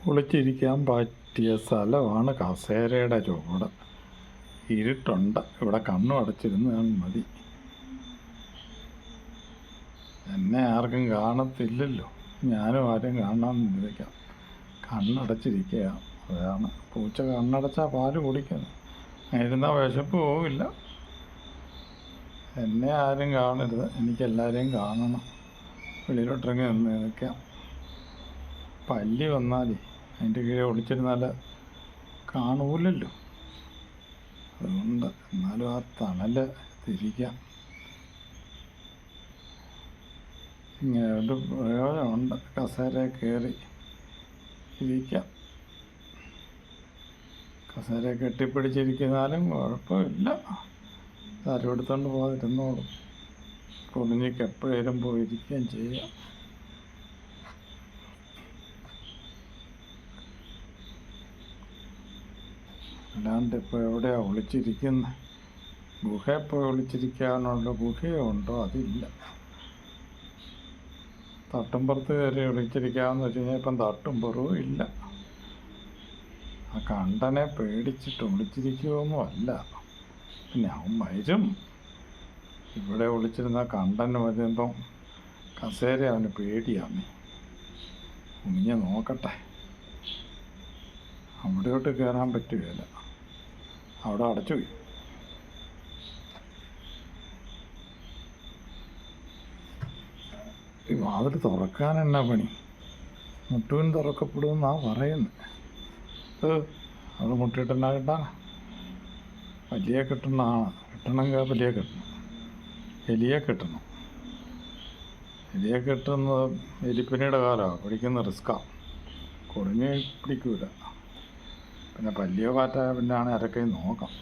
ഒളിച്ചിരിക്കാൻ പറ്റിയ സ്ഥലമാണ് കസേരയുടെ ചുവട്. ഇരുട്ടുണ്ട്, ഇവിടെ കണ്ണും അടച്ചിരുന്നാൽ മതി. എന്നെ ആർക്കും കാണത്തില്ലല്ലോ, ഞാനും ആരും കാണാമെന്നിരിക്കാം. കണ്ണടച്ചിരിക്കുക, അതാണ്. പൂച്ച കണ്ണടച്ചാൽ പാല് കുടിക്കുന്നു, ഇരുന്നാൽ വിശപ്പ് പോവില്ല. എന്നെ ആരും കാണരുത്, എനിക്കെല്ലാവരെയും കാണണം. വെളിയിലോട്ടിറങ്ങി നിന്ന് നിൽക്കാം. പല്ലി വന്നാലേ അതിൻ്റെ കീഴെ ഒളിച്ചിരുന്നാൽ കാണൂലല്ലോ. അതുകൊണ്ട് എന്നാലും ആ തണൽ തിരിക്കാം. ഇങ്ങനെ ഒരു പ്രയോജനമുണ്ട്, കസേര കയറി ഇരിക്കാം. കസേര കെട്ടിപ്പിടിച്ചിരിക്കുന്നാലും കുഴപ്പമില്ല, ആരും എടുത്തുകൊണ്ട് പോകാതിരുന്നോളും. കുഞ്ഞിക്ക് എപ്പോഴേലും പോയിരിക്കുകയും ചെയ്യാം. അല്ലാണ്ട് ഇപ്പോൾ എവിടെയാണ് ഒളിച്ചിരിക്കുന്നത്? ഗുഹയിൽ പോയി ഒളിച്ചിരിക്കാനുള്ള ഗുഹയോ ഉണ്ടോ? അതില്ല. തട്ടുംപുറത്ത് കയറി ഒളിച്ചിരിക്കാമെന്ന് വെച്ച് കഴിഞ്ഞാൽ ഇപ്പം തട്ടുംപുറവും ഇല്ല. ആ കണ്ടനെ പേടിച്ചിട്ട് ഒളിച്ചിരിക്കുമൊന്നും അല്ല. പിന്നെ അവൻ വരും. ഇവിടെ ഒളിച്ചിരുന്ന കണ്ടന് വരുമ്പം കസേര അവന് പേടിയാണ്. കുഞ്ഞ് നോക്കട്ടെ. അവിടെയോട്ട് കയറാൻ പറ്റുകയില്ല, അവിടെ അടച്ചു പോയി. ഈ വാതിൽ തുറക്കാൻ എന്നാ പണി? മുട്ടുവിൻ തുറക്കപ്പെടുമെന്നാണ് പറയുന്നത്. അത് മുട്ടിട്ടെന്നാ കിട്ടാനാ? വലിയ കിട്ടുന്നതാണ്. കിട്ടണമെങ്കിൽ വലിയ കിട്ടണം, എലിയെ കിട്ടണം. എലിയെ കിട്ടുന്നത് എലിപ്പനിയുടെ കാലമാണ്, പിടിക്കുന്ന റിസ്ക്കാണ്. കുടുങ്ങി പിടിക്കൂല. പിന്നെ പല്ലിയോ കാറ്റായ പിന്നെ ആണ് ഇറക്കി നോക്കാം.